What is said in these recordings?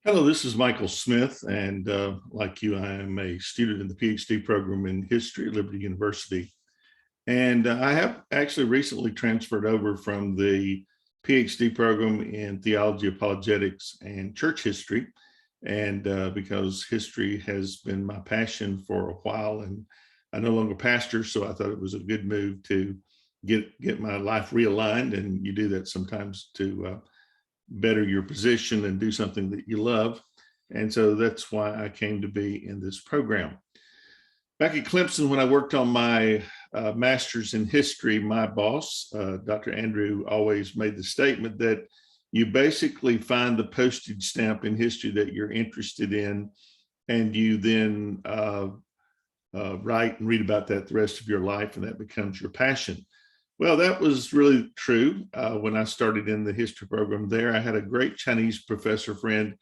Hello, this is Michael Smith, and like you, I am a student in the PhD program in history at Liberty University. And I have actually recently transferred over from the PhD program in theology, apologetics, and church history. And because history has been my passion for a while, and I no longer pastor, so I thought it was a good move to get my life realigned. And you do that sometimes to better your position and do something that you love. And so that's why I came to be in this program. Back at Clemson, when I worked on my master's in history, my boss, Dr. Andrew, always made the statement that you basically find the postage stamp in history that you're interested in, and you then write and read about that the rest of your life, and that becomes your passion. Well, that was really true. When I started in the history program there, I had a great Chinese professor friend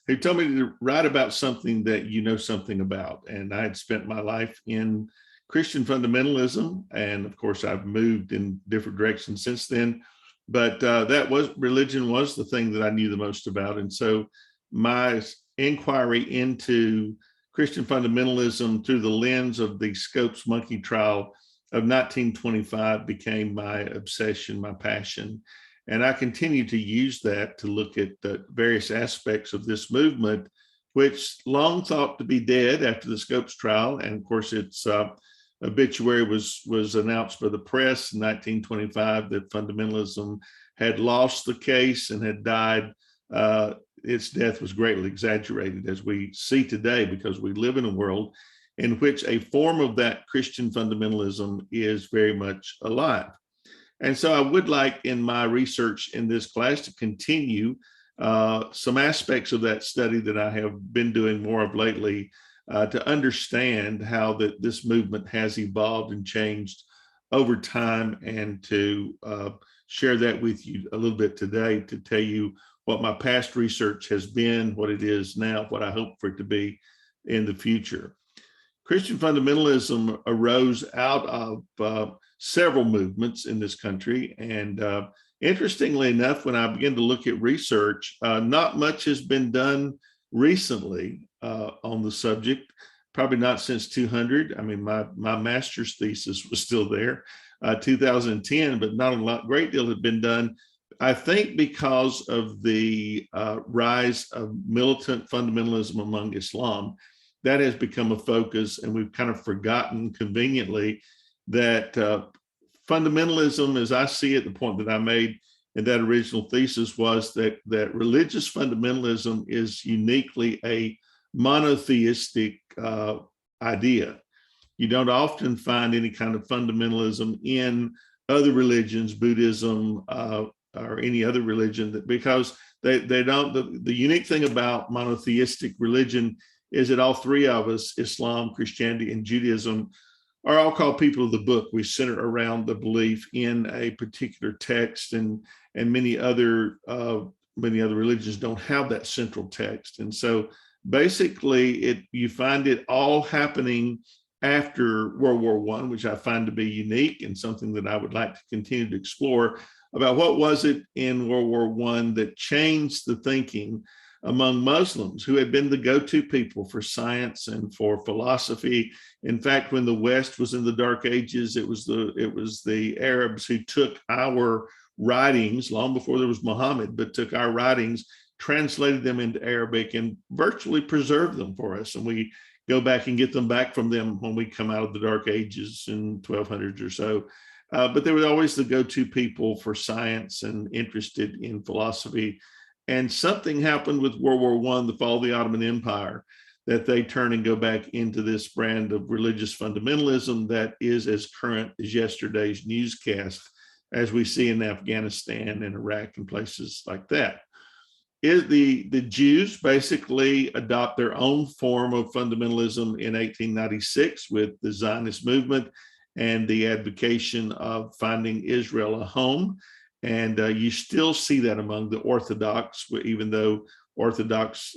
who told me to write about something that you know something about. And I had spent my life in Christian fundamentalism. And of course, I've moved in different directions since then. But that was religion was the thing that I knew the most about. And so my inquiry into Christian fundamentalism through the lens of the Scopes monkey trial of 1925 became my obsession, my passion. And I continue to use that to look at the various aspects of this movement, which long thought to be dead after the Scopes trial. And of course, its obituary was announced by the press in 1925 that fundamentalism had lost the case and had died. Its death was greatly exaggerated, as we see today, because we live in a world in which a form of that Christian fundamentalism is very much alive. And so I would like in my research in this class to continue some aspects of that study that I have been doing more of lately to understand how this movement has evolved and changed over time, and to share that with you a little bit today to tell you what my past research has been, what it is now, what I hope for it to be in the future. Christian fundamentalism arose out of several movements in this country. And interestingly enough, when I began to look at research, not much has been done recently on the subject, probably not since 200. I mean, my master's thesis was still there, 2010, but not a great deal had been done. I think because of the rise of militant fundamentalism among Islam, that has become a focus, and we've kind of forgotten conveniently that fundamentalism, as I see it, the point that I made in that original thesis was that religious fundamentalism is uniquely a monotheistic idea. You don't often find any kind of fundamentalism in other religions, Buddhism, or any other religion, because they don't. The unique thing about monotheistic religion is that all three of us, Islam, Christianity, and Judaism, are all called people of the book. We center around the belief in a particular text, and many other religions don't have that central text. And so basically you find it all happening after World War I, which I find to be unique and something that I would like to continue to explore about what was it in World War I that changed the thinking among Muslims, who had been the go-to people for science and for philosophy. In fact, when the West was in the Dark Ages, it was the Arabs who took our writings long before there was Muhammad, but took our writings, translated them into Arabic, and virtually preserved them for us. And we go back and get them back from them when we come out of the Dark Ages in 1200s or so. But they were always the go-to people for science and interested in philosophy. And something happened with World War I, the fall of the Ottoman Empire, that they turn and go back into this brand of religious fundamentalism that is as current as yesterday's newscast, as we see in Afghanistan and Iraq and places like that. The Jews basically adopt their own form of fundamentalism in 1896 with the Zionist movement and the advocation of finding Israel a home. And you still see that among the Orthodox, even though Orthodox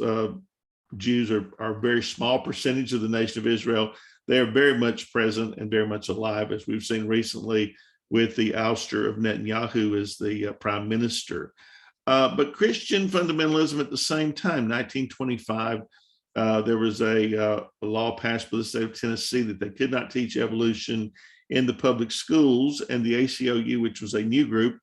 Jews are a very small percentage of the nation of Israel. They are very much present and very much alive, as we've seen recently with the ouster of Netanyahu as the prime minister. But Christian fundamentalism at the same time, 1925, there was a law passed by the state of Tennessee that they could not teach evolution in the public schools. And the ACLU, which was a new group,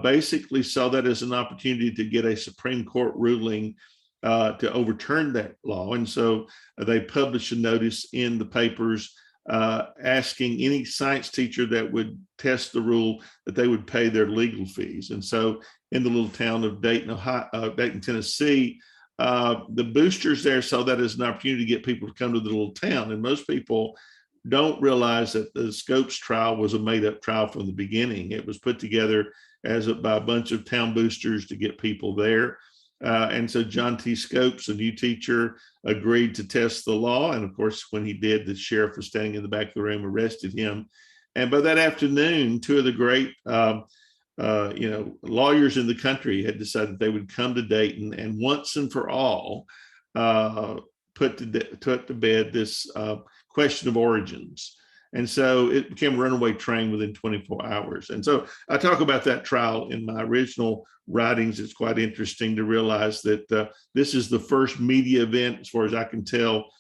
basically saw that as an opportunity to get a Supreme Court ruling to overturn that law. And so they published a notice in the papers asking any science teacher that would test the rule that they would pay their legal fees. And so in the little town of Dayton, Dayton, Tennessee, the boosters there saw that as an opportunity to get people to come to the little town. And most people don't realize that the Scopes trial was a made-up trial from the beginning. It was put together by a bunch of town boosters to get people there. And so John T. Scopes, a new teacher, agreed to test the law. And of course, when he did, the sheriff was standing in the back of the room, arrested him. And by that afternoon, two of the great lawyers in the country had decided they would come to Dayton and once and for all put to bed this question of origins. And so it became a runaway train within 24 hours. And so I talk about that trial in my original writings. It's quite interesting to realize that this is the first media event, as far as I can tell,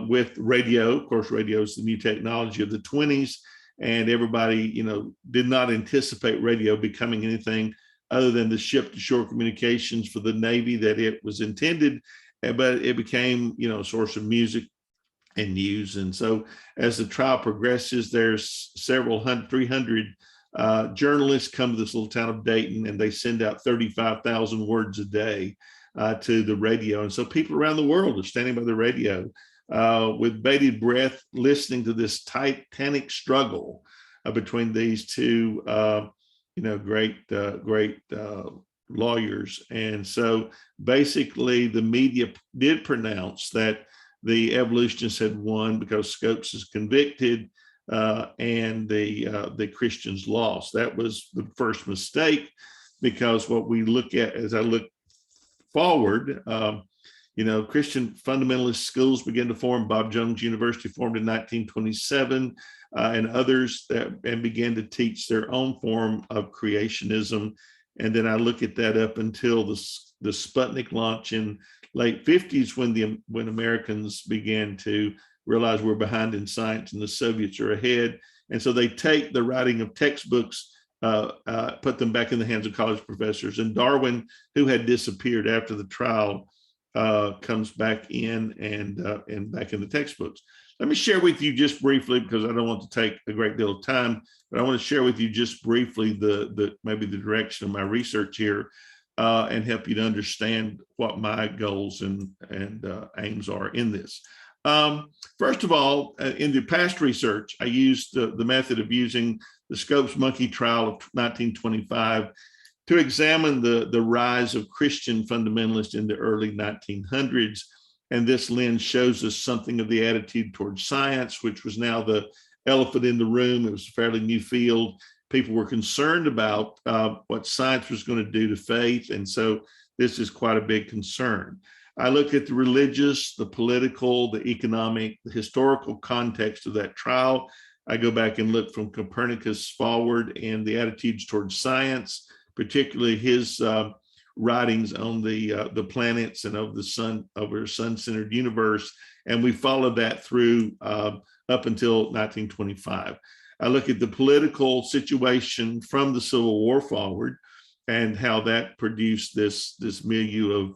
with radio. Of course, radio is the new technology of the 20s. And everybody, did not anticipate radio becoming anything other than the ship-to-shore communications for the Navy that it was intended. But it became, a source of music and news. And so as the trial progresses, there's 300 journalists come to this little town of Dayton, and they send out 35,000 words a day to the radio. And so people around the world are standing by the radio with bated breath, listening to this titanic struggle between these two, great lawyers. And so basically the media did pronounce that the evolutionists had won because Scopes is convicted and the Christians lost. That was the first mistake, because what we look at as I look forward, Christian fundamentalist schools began to form. Bob Jones University formed in 1927, and others and began to teach their own form of creationism. And then I look at that up until the Sputnik launch in late 50s, when Americans began to realize we're behind in science and the Soviets are ahead. And so they take the writing of textbooks, put them back in the hands of college professors. And Darwin, who had disappeared after the trial, comes back in and back in the textbooks. Let me share with you just briefly, because I don't want to take a great deal of time, but I want to share with you just briefly maybe the direction of my research here, and help you to understand what my goals and aims are in this. First of all, in the past research, I used the method of using the Scopes monkey trial of 1925 to examine the rise of Christian fundamentalists in the early 1900s. And this lens shows us something of the attitude towards science, which was now the elephant in the room. It was a fairly new field. People were concerned about what science was going to do to faith. And so this is quite a big concern. I look at the religious, the political, the economic, the historical context of that trial. I go back and look from Copernicus forward and the attitudes towards science, particularly his writings on the planets and of the sun, over a sun-centered universe. And we followed that through up until 1925. I look at the political situation from the Civil War forward and how that produced this milieu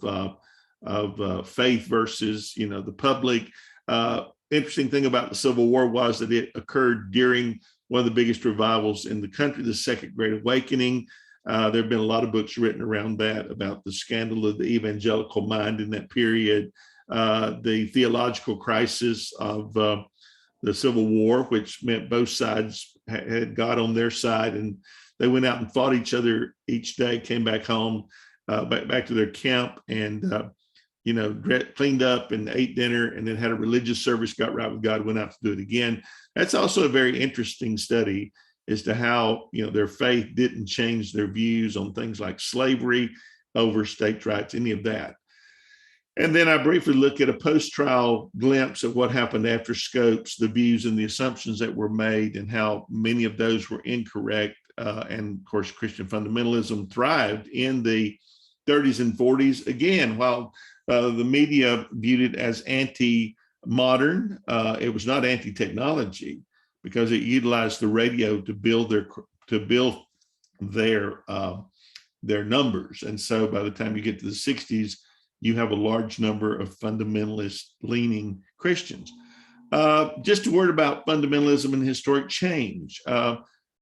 of faith versus, the public. Interesting thing about the Civil War was that it occurred during one of the biggest revivals in the country, the Second Great Awakening. There have been a lot of books written around that, about the scandal of the evangelical mind in that period, the theological crisis of the Civil War, which meant both sides had God on their side, and they went out and fought each other each day, came back home, back to their camp, and cleaned up and ate dinner, and then had a religious service, got right with God, went out to do it again. That's also a very interesting study as to how their faith didn't change their views on things like slavery over states' rights, any of that. And then I briefly look at a post-trial glimpse of what happened after Scopes, the views and the assumptions that were made, and how many of those were incorrect, and of course, Christian fundamentalism thrived in the 30s and 40s. Again, while the media viewed it as anti-modern, it was not anti-technology, because it utilized the radio to build their numbers. And so by the time you get to the 60s, you have a large number of fundamentalist leaning Christians. Just a word about fundamentalism and historic change.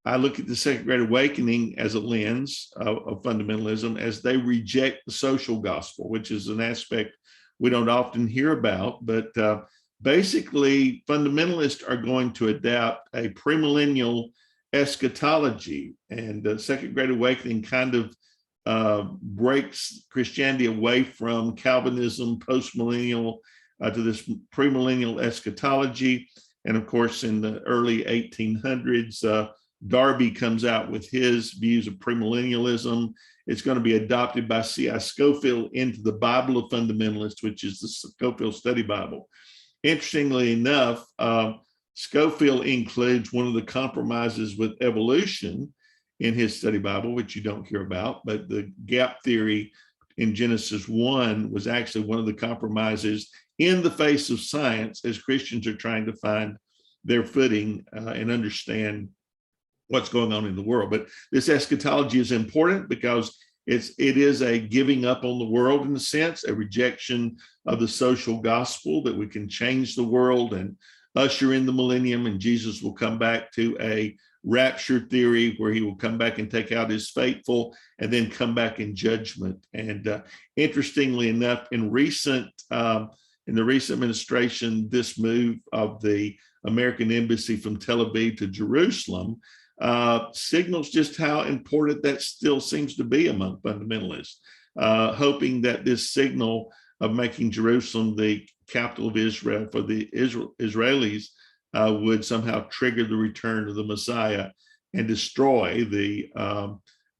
I look at the Second Great Awakening as a lens of fundamentalism, as they reject the social gospel, which is an aspect we don't often hear about. But basically, fundamentalists are going to adopt a premillennial eschatology, and the Second Great Awakening kind of breaks Christianity away from Calvinism, postmillennial, to this premillennial eschatology. And of course, in the early 1800s, Darby comes out with his views of premillennialism. It's going to be adopted by C.I. Scofield into the Bible of Fundamentalists, which is the Scofield Study Bible. Interestingly enough, Scofield includes one of the compromises with evolution in his study Bible, which you don't hear about, but the gap theory in Genesis 1 was actually one of the compromises in the face of science, as Christians are trying to find their footing and understand what's going on in the world. But this eschatology is important because it is a giving up on the world, in a sense, a rejection of the social gospel, that we can change the world and usher in the millennium, and Jesus will come back to a rapture theory where he will come back and take out his faithful and then come back in judgment. And interestingly enough, in the recent administration, this move of the American embassy from Tel Aviv to Jerusalem signals just how important that still seems to be among fundamentalists, hoping that this signal of making Jerusalem the capital of Israel for the Israelis would somehow trigger the return of the Messiah and destroy the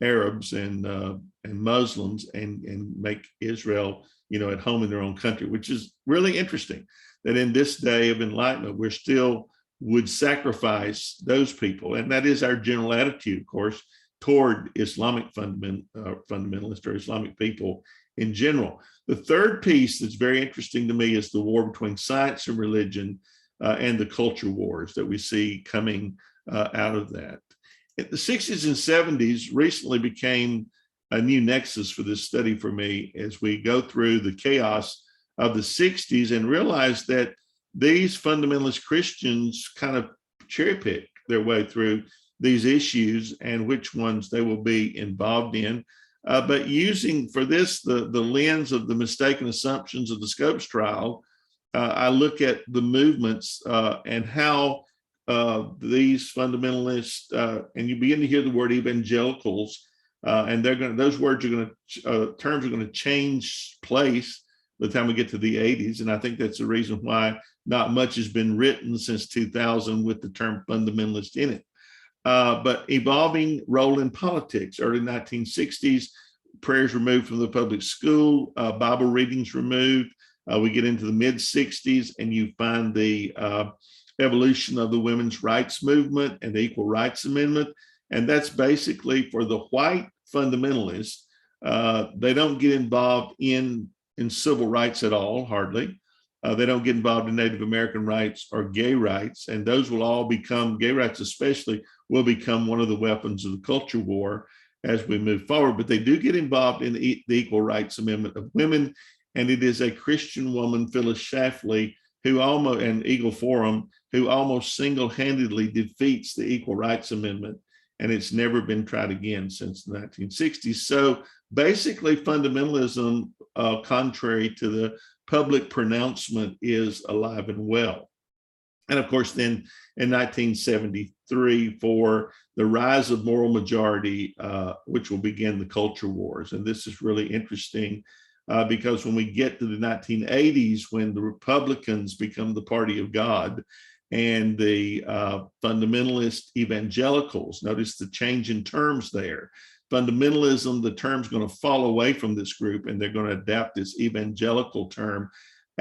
Arabs and Muslims and make Israel, at home in their own country, which is really interesting that in this day of enlightenment, we're still would sacrifice those people. And that is our general attitude, of course, toward Islamic fundamentalists or Islamic people in general. The third piece that's very interesting to me is the war between science and religion, and the culture wars that we see coming out of that. In the 60s and 70s recently became a new nexus for this study for me, as we go through the chaos of the 60s and realize that these fundamentalist Christians kind of cherry pick their way through these issues and which ones they will be involved in. But using for this the lens of the mistaken assumptions of the Scopes trial, I look at the movements and how these fundamentalists, and you begin to hear the word evangelicals, and those words are going to terms are going to change place by the time we get to the 80s, and I think that's the reason why not much has been written since 2000 with the term fundamentalist in it. But evolving role in politics, early 1960s, prayers removed from the public school, Bible readings removed. We get into the mid 60s and you find the evolution of the women's rights movement and the Equal Rights Amendment. And that's basically for the white fundamentalists. They don't get involved in civil rights at all, hardly. They don't get involved in Native American rights or gay rights. And those will all become, gay rights especially, will become one of the weapons of the culture war as we move forward. But they do get involved in the Equal Rights Amendment of women. And it is a Christian woman, Phyllis Schlafly, and Eagle Forum, who almost single-handedly defeats the Equal Rights Amendment. And it's never been tried again since the 1960s. So basically, fundamentalism, contrary to the public pronouncement, is alive and well. And of course, then in 1973, for the rise of moral majority, which will begin the culture wars. And this is really interesting because when we get to the 1980s, when the Republicans become the party of God, and the fundamentalist evangelicals, notice the change in terms there. Fundamentalism, the term's going to fall away from this group, and they're going to adapt this evangelical term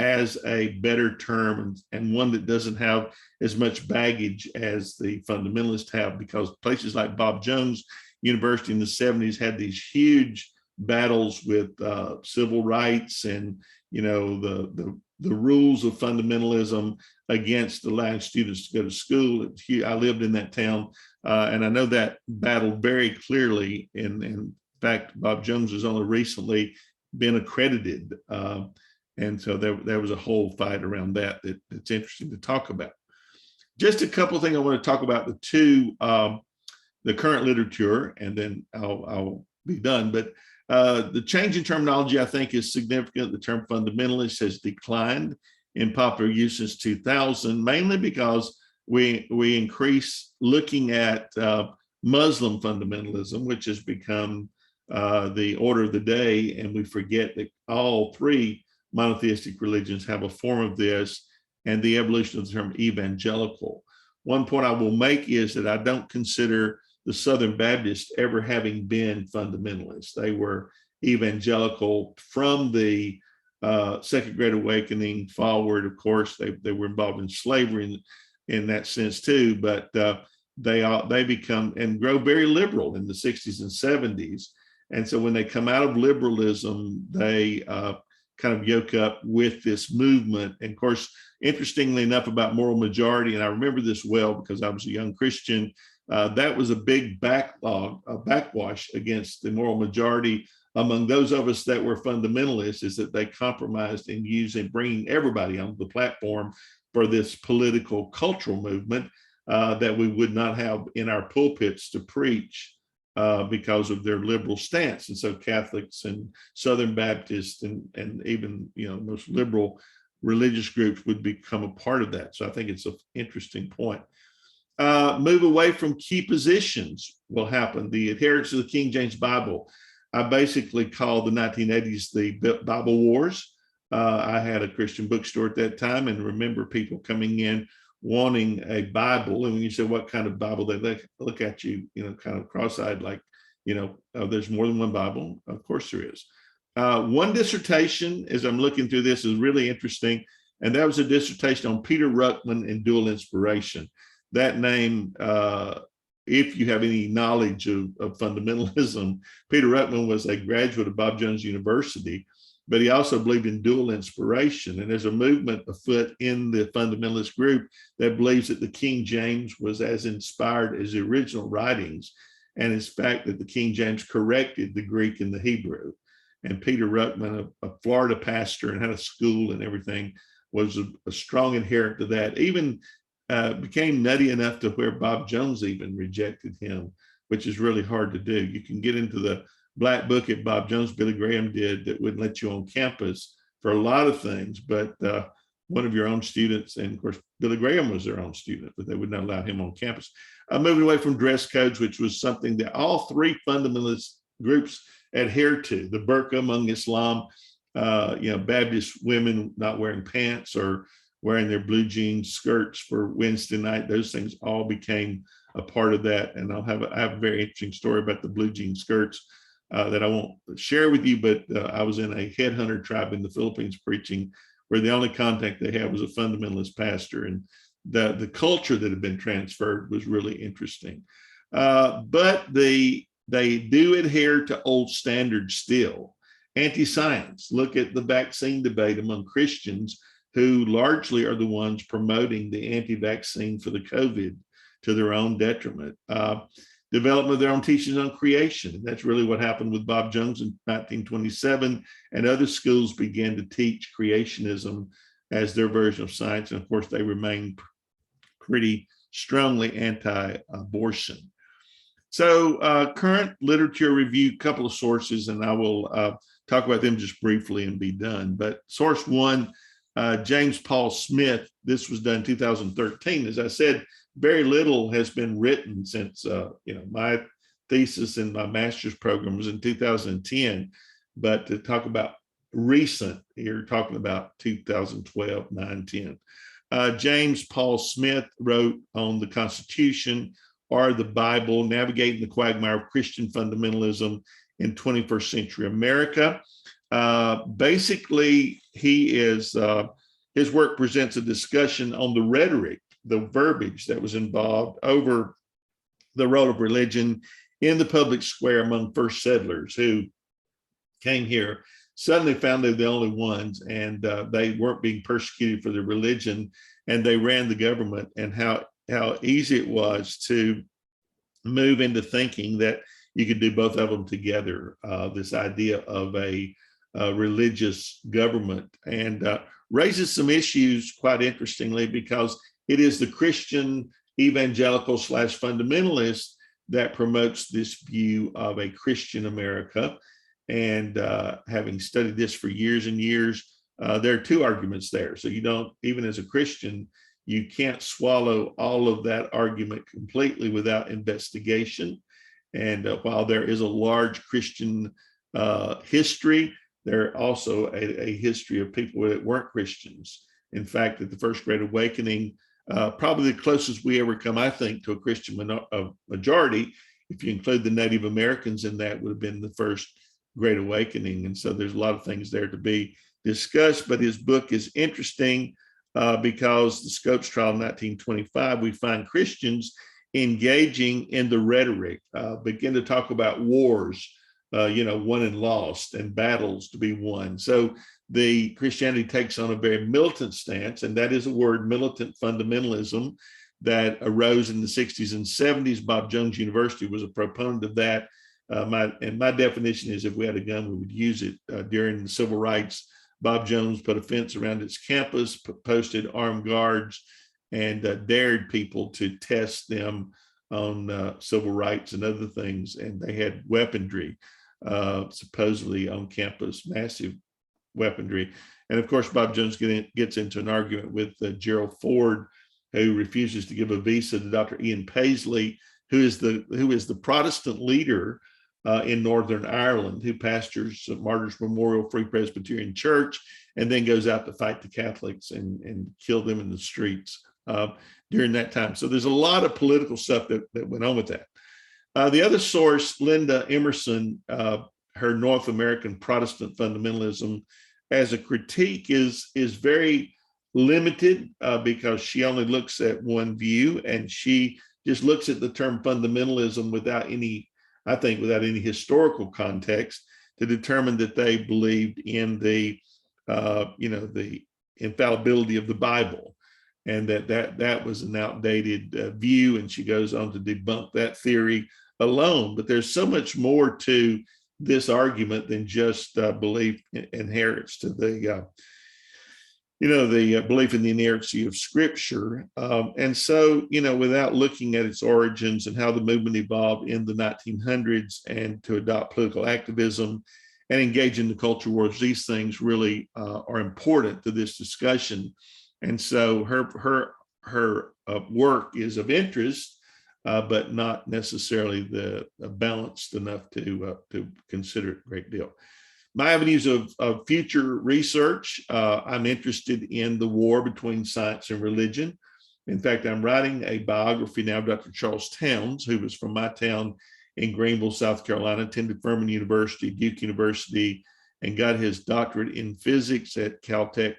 as a better term, and one that doesn't have as much baggage as the fundamentalists have, because places like Bob Jones University in the 70s had these huge battles with civil rights and, you know, the rules of fundamentalism against allowing students to go to school. I lived in that town, and I know that battle very clearly. In fact, Bob Jones has only recently been accredited. And so there was a whole fight around that's interesting to talk about. Just a couple of things I want to talk about, the current literature, and then I'll be done. But the change in terminology, I think, is significant. The term fundamentalist has declined in popular use since 2000, mainly because we increase looking at Muslim fundamentalism, which has become the order of the day, and we forget that all three monotheistic religions have a form of this, and the evolution of the term evangelical. One point I will make is that I don't consider the Southern Baptists ever having been fundamentalists. They were evangelical from the Second Great Awakening forward. Of course, they were involved in slavery in that sense too, but they become and grow very liberal in the 60s and 70s. And so when they come out of liberalism, they kind of yoke up with this movement. And of course, interestingly enough, about moral majority, and I remember this well because I was a young Christian, that was a big backwash against the moral majority among those of us that were fundamentalists, is that they compromised in bringing everybody on the platform for this political cultural movement that we would not have in our pulpits to preach because of their liberal stance. And so Catholics and Southern Baptists and even, you know, most liberal religious groups would become a part of that. So I think it's an interesting point. Move away from key positions will happen. The adherence of the King James Bible. I basically called the 1980s the Bible Wars. I had a Christian bookstore at that time, and remember people coming in wanting a Bible. And when you say what kind of Bible, they look at you, you know, kind of cross-eyed, like, you know, there's more than one Bible. Of course there is. One dissertation, as I'm looking through this, is really interesting. And that was a dissertation on Peter Ruckman and dual inspiration. That name, if you have any knowledge of fundamentalism, Peter Ruckman was a graduate of Bob Jones University, but he also believed in dual inspiration. And there's a movement afoot in the fundamentalist group that believes that the King James was as inspired as the original writings, and in fact that the King James corrected the Greek and the Hebrew. And Peter Ruckman, a Florida pastor and had a school and everything, was a strong adherent to that. Even became nutty enough to where Bob Jones even rejected him, which is really hard to do. You can get into the black book at Bob Jones, Billy Graham did, that wouldn't let you on campus for a lot of things, but one of your own students, and of course, Billy Graham was their own student, but they would not allow him on campus. Moving away from dress codes, which was something that all three fundamentalist groups adhered to. The burqa among Islam, you know, Baptist women not wearing pants or wearing their blue jean skirts for Wednesday night, those things all became a part of that. And I have a very interesting story about the blue jean skirts that I won't share with you, but I was in a headhunter tribe in the Philippines preaching, where the only contact they had was a fundamentalist pastor. And the culture that had been transferred was really interesting. But they do adhere to old standards still. Anti-science, look at the vaccine debate among Christians, who largely are the ones promoting the anti-vaccine for the COVID to their own detriment. Development of their own teachings on creation. That's really what happened with Bob Jones in 1927, and other schools began to teach creationism as their version of science. And of course, they remain pretty strongly anti-abortion. So current literature review, couple of sources, and I will talk about them just briefly and be done. But source one, James Paul Smith, this was done in 2013. As I said, very little has been written since, you know, my thesis in my master's program was in 2010, but to talk about recent, you're talking about 2012, 9, 10. James Paul Smith wrote on the Constitution or the Bible, Navigating the Quagmire of Christian Fundamentalism in 21st Century America. Basically, his work presents a discussion on the rhetoric, the verbiage that was involved over the role of religion in the public square among first settlers who came here, suddenly found they were the only ones, and they weren't being persecuted for their religion, and they ran the government, and how easy it was to move into thinking that you could do both of them together. This idea of a religious government, and raises some issues quite interestingly, because it is the Christian evangelical / fundamentalist that promotes this view of a Christian America. And having studied this for years and years, there are two arguments there. So you don't, even as a Christian, you can't swallow all of that argument completely without investigation. And while there is a large Christian history, there also a history of people that weren't Christians. In fact, at the First Great Awakening, probably the closest we ever come, I think, to a Christian majority, if you include the Native Americans in that, would have been the First Great Awakening. And so there's a lot of things there to be discussed, but his book is interesting because the Scopes trial in 1925, we find Christians engaging in the rhetoric, begin to talk about wars, won and lost, and battles to be won. So the Christianity takes on a very militant stance, and that is a word, militant fundamentalism, that arose in the 60s and 70s. Bob Jones University was a proponent of that. My definition is, if we had a gun, we would use it. During the civil rights, Bob Jones put a fence around its campus, posted armed guards, and dared people to test them on civil rights and other things. And they had weaponry, supposedly on campus, massive weaponry. And of course, Bob Jones gets into an argument with Gerald Ford, who refuses to give a visa to Dr. Ian Paisley, who is the Protestant leader in Northern Ireland, who pastors Martyrs Memorial Free Presbyterian Church, and then goes out to fight the Catholics and kill them in the streets during that time. So there's a lot of political stuff that went on with that. The other source, Linda Emerson, her North American Protestant fundamentalism as a critique is very limited because she only looks at one view, and she just looks at the term fundamentalism without any historical context to determine that they believed in the infallibility of the Bible, and that was an outdated view. And she goes on to debunk that theory alone. But there's so much more to this argument than just belief inherits to the belief in the inerrancy of Scripture. And so, without looking at its origins and how the movement evolved in the 1900s, and to adopt political activism and engage in the culture wars, these things really are important to this discussion. And so her work is of interest, but not necessarily balanced enough to consider it a great deal. My avenues of future research, I'm interested in the war between science and religion. In fact, I'm writing a biography now of Dr. Charles Towns, who was from my town in Greenville, South Carolina, attended Furman University, Duke University, and got his doctorate in physics at Caltech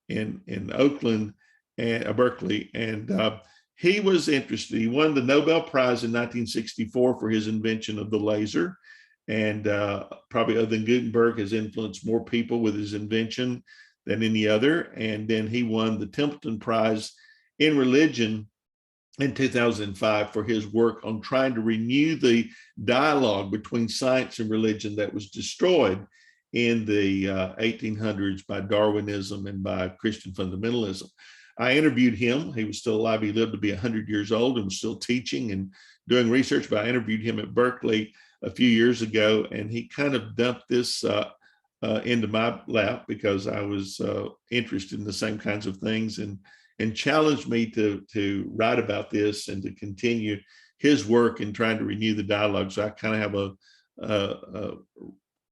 in Oakland and Berkeley. And he was interested. He won the Nobel Prize in 1964 for his invention of the laser. And probably other than Gutenberg, has influenced more people with his invention than any other. And then he won the Templeton Prize in Religion in 2005 for his work on trying to renew the dialogue between science and religion that was destroyed in the 1800s by Darwinism and by Christian fundamentalism. I interviewed him. He was still alive. He lived to be 100 years old and was still teaching and doing research, but I interviewed him at Berkeley a few years ago, and he kind of dumped this into my lap because I was interested in the same kinds of things, and challenged me to write about this and to continue his work in trying to renew the dialogue. So I kind of have a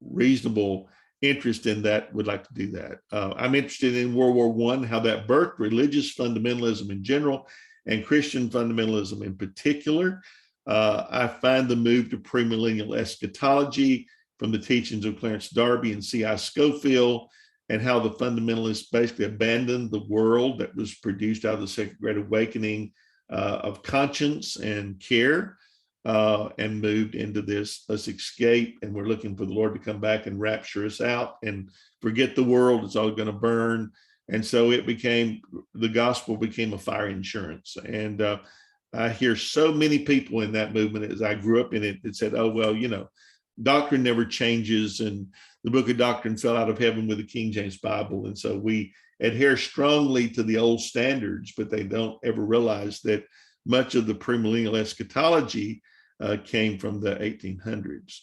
reasonable interest in that, would like to do that. I'm interested in World War I, how that birthed religious fundamentalism in general and Christian fundamentalism in particular. I find the move to premillennial eschatology from the teachings of Clarence Darby and C.I. Scofield, and how the fundamentalists basically abandoned the world that was produced out of the Second Great Awakening of conscience and care, and moved into this, let's escape, and we're looking for the Lord to come back and rapture us out and forget the world, it's all going to burn. And so the gospel became a fire insurance. And I hear so many people in that movement, as I grew up in it, that said, oh, well, doctrine never changes, and the book of doctrine fell out of heaven with the King James Bible. And so we adhere strongly to the old standards, but they don't ever realize that much of the premillennial eschatology came from the 1800s.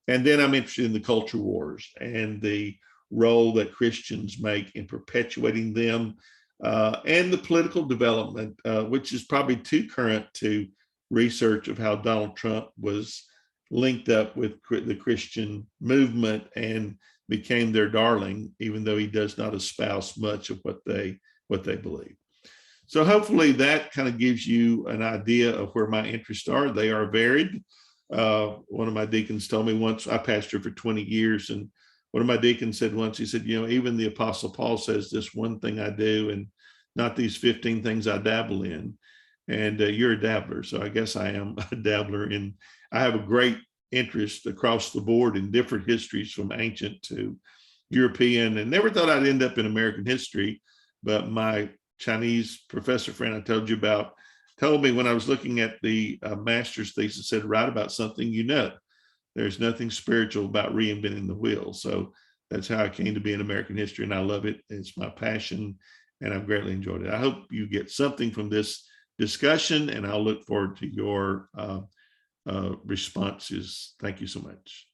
And then I'm interested in the culture wars and the role that Christians make in perpetuating them, and the political development, which is probably too current to research, of how Donald Trump was linked up with the Christian movement and became their darling, even though he does not espouse much of what they believe. So hopefully that kind of gives you an idea of where my interests are. They are varied. One of my deacons told me once, I pastored for 20 years, and one of my deacons said once, he said, even the Apostle Paul says, this one thing I do and not these 15 things I dabble in. And you're a dabbler. So I guess I am a dabbler in, I have a great interest across the board in different histories, from ancient to European, and never thought I'd end up in American history. But my Chinese professor friend I told you about told me, when I was looking at the master's thesis, said, write about something there's nothing spiritual about reinventing the wheel. So that's how I came to be in American history, and I love it. It's my passion, and I've greatly enjoyed it. I hope you get something from this discussion, and I'll look forward to your responses. Thank you so much.